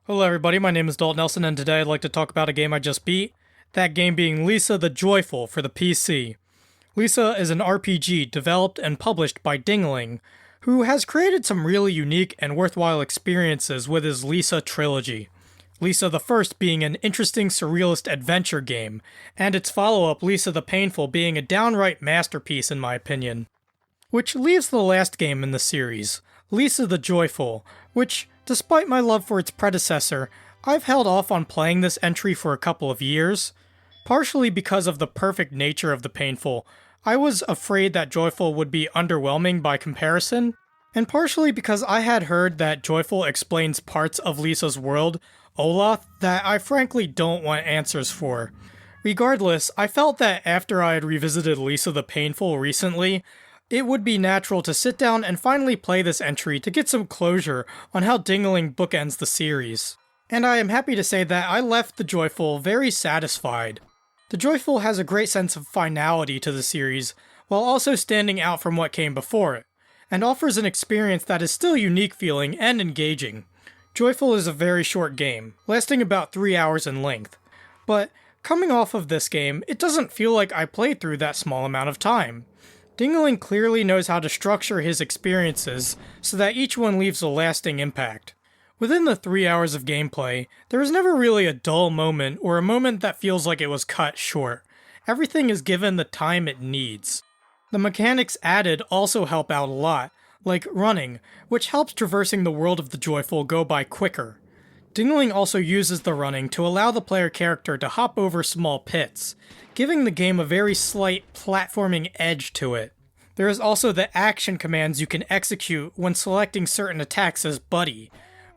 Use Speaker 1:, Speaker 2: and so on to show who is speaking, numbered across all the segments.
Speaker 1: Hello everybody, my name is Daulton Nelson and today I'd like to talk about a game I just beat, that game being Lisa the Joyful for the PC. Lisa is an RPG developed and published by Dingaling, who has created some really unique and worthwhile experiences with his Lisa trilogy. Lisa the First being an interesting surrealist adventure game, and its follow-up Lisa the Painful being a downright masterpiece in my opinion. Which leaves the last game in the series, Lisa the Joyful, which, despite my love for its predecessor, I've held off on playing this entry for a couple of years. Partially because of the perfect nature of the Painful, I was afraid that Joyful would be underwhelming by comparison, and partially because I had heard that Joyful explains parts of Lisa's world, Olaf, that I frankly don't want answers for. Regardless, I felt that after I had revisited Lisa the Painful recently, it would be natural to sit down and finally play this entry to get some closure on how Dingaling bookends the series. And I am happy to say that I left the Joyful very satisfied. The Joyful has a great sense of finality to the series, while also standing out from what came before it, and offers an experience that is still unique feeling and engaging. Joyful is a very short game, lasting about 3 hours in length, but coming off of this game, it doesn't feel like I played through that small amount of time. Dingaling clearly knows how to structure his experiences so that each one leaves a lasting impact. Within the 3 hours of gameplay, there is never really a dull moment or a moment that feels like it was cut short. Everything is given the time it needs. The mechanics added also help out a lot, like running, which helps traversing the world of the Joyful go by quicker. Dingaling also uses the running to allow the player character to hop over small pits, giving the game a very slight platforming edge to it. There is also the action commands you can execute when selecting certain attacks as Buddy,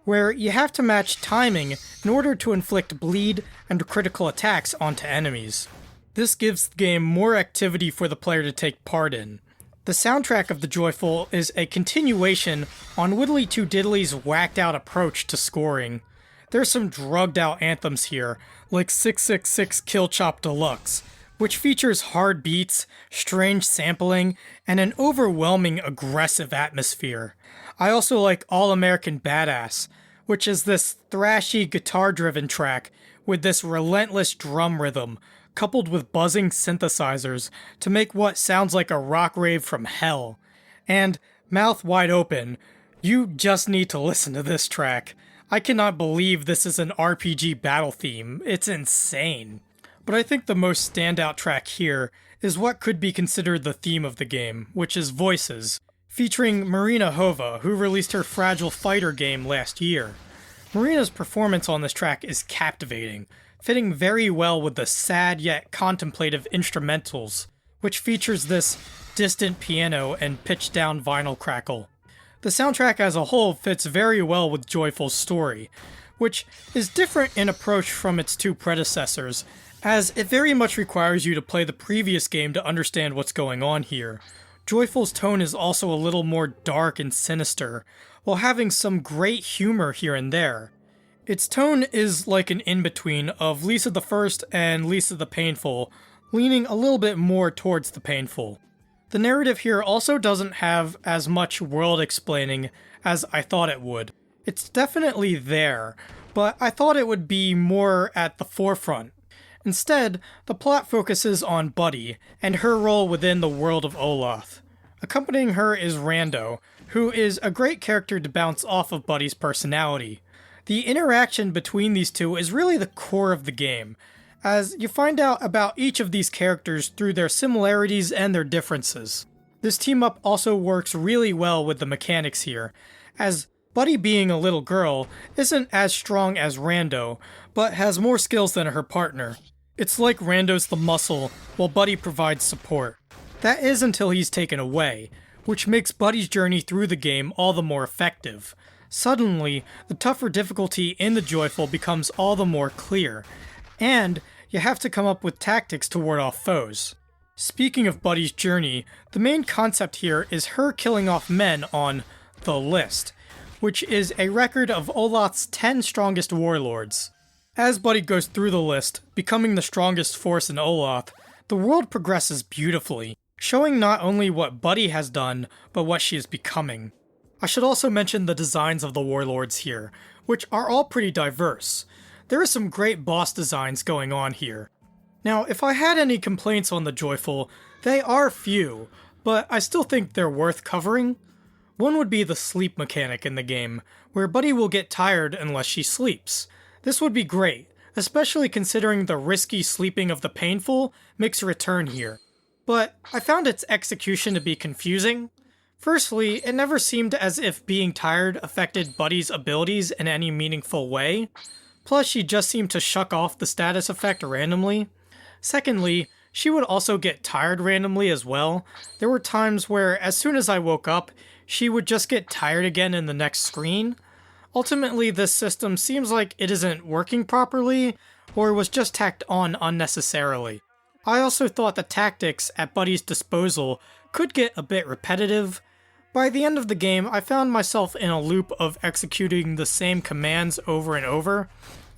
Speaker 1: where you have to match timing in order to inflict bleed and critical attacks onto enemies. This gives the game more activity for the player to take part in. The soundtrack of the Joyful is a continuation on Whittly 2 Diddly's whacked out approach to scoring. There's some drugged out anthems here, like 666 Kill Chop Deluxe, which features hard beats, strange sampling, and an overwhelming aggressive atmosphere. I also like All American Badass, which is this thrashy guitar-driven track with this relentless drum rhythm, coupled with buzzing synthesizers to make what sounds like a rock rave from hell. And, mouth wide open, you just need to listen to this track. I cannot believe this is an RPG battle theme. It's insane. But I think the most standout track here is what could be considered the theme of the game, which is Voices, featuring Marina Hova, who released her Fragile Fighter game last year. Marina's performance on this track is captivating, fitting very well with the sad yet contemplative instrumentals, which features this distant piano and pitched down vinyl crackle. The soundtrack as a whole fits very well with Joyful's story, which is different in approach from its two predecessors, as it very much requires you to play the previous game to understand what's going on here. Joyful's tone is also a little more dark and sinister, while having some great humor here and there. Its tone is like an in-between of Lisa the First and Lisa the Painful, leaning a little bit more towards the painful. The narrative here also doesn't have as much world explaining as I thought it would. It's definitely there, but I thought it would be more at the forefront. Instead, the plot focuses on Buddy and her role within the world of Olaf. Accompanying her is Rando, who is a great character to bounce off of Buddy's personality. The interaction between these two is really the core of the game, as you find out about each of these characters through their similarities and their differences. This team-up also works really well with the mechanics here, as Buddy being a little girl isn't as strong as Rando, but has more skills than her partner. It's like Rando's the muscle, while Buddy provides support. That is until he's taken away, which makes Buddy's journey through the game all the more effective. Suddenly, the tougher difficulty in the Joyful becomes all the more clear, and you have to come up with tactics to ward off foes. Speaking of Buddy's journey, the main concept here is her killing off men on The List, which is a record of Olaf's 10 strongest warlords. As Buddy goes through the list, becoming the strongest force in Olaf, the world progresses beautifully, showing not only what Buddy has done, but what she is becoming. I should also mention the designs of the warlords here, which are all pretty diverse. There are some great boss designs going on here. Now, if I had any complaints on the Joyful, they are few, but I still think they're worth covering. One would be the sleep mechanic in the game, where Buddy will get tired unless she sleeps. This would be great, especially considering the risky sleeping of the painful makes a return here. But I found its execution to be confusing. Firstly, it never seemed as if being tired affected Buddy's abilities in any meaningful way. Plus, she just seemed to shuck off the status effect randomly. Secondly, she would also get tired randomly as well. There were times where, as soon as I woke up, she would just get tired again in the next screen. Ultimately, this system seems like it isn't working properly, or was just tacked on unnecessarily. I also thought the tactics at Buddy's disposal could get a bit repetitive. By the end of the game, I found myself in a loop of executing the same commands over and over.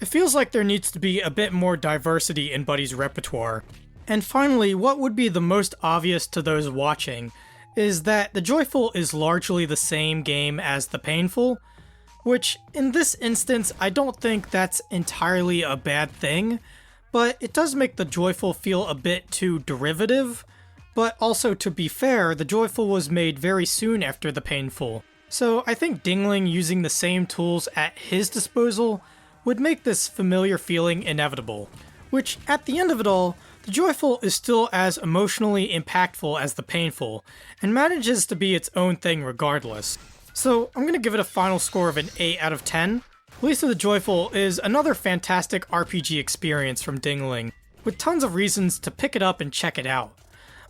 Speaker 1: It feels like there needs to be a bit more diversity in Buddy's repertoire. And finally, what would be the most obvious to those watching is that the Joyful is largely the same game as the Painful, which in this instance I don't think that's entirely a bad thing, but it does make the Joyful feel a bit too derivative. But also, to be fair, the Joyful was made very soon after the Painful, so I think Dingling using the same tools at his disposal would make this familiar feeling inevitable, which, at the end of it all, the Joyful is still as emotionally impactful as the Painful, and manages to be its own thing regardless. So I'm going to give it a final score of an 8 out of 10. Lisa the Joyful is another fantastic RPG experience from Dingling, with tons of reasons to pick it up and check it out.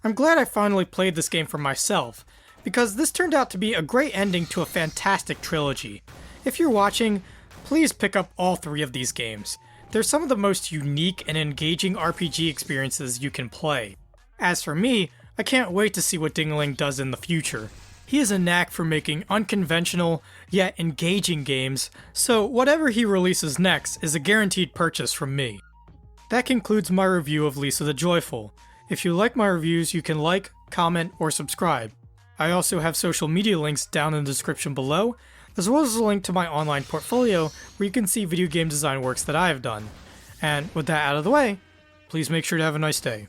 Speaker 1: I'm glad I finally played this game for myself, because this turned out to be a great ending to a fantastic trilogy. If you're watching, please pick up all 3 of these games. They're some of the most unique and engaging RPG experiences you can play. As for me, I can't wait to see what Dingling does in the future. He has a knack for making unconventional, yet engaging games, so whatever he releases next is a guaranteed purchase from me. That concludes my review of Lisa the Joyful. If you like my reviews, you can like, comment, or subscribe. I also have social media links down in the description below, as well as a link to my online portfolio where you can see video game design works that I have done. And with that out of the way, please make sure to have a nice day.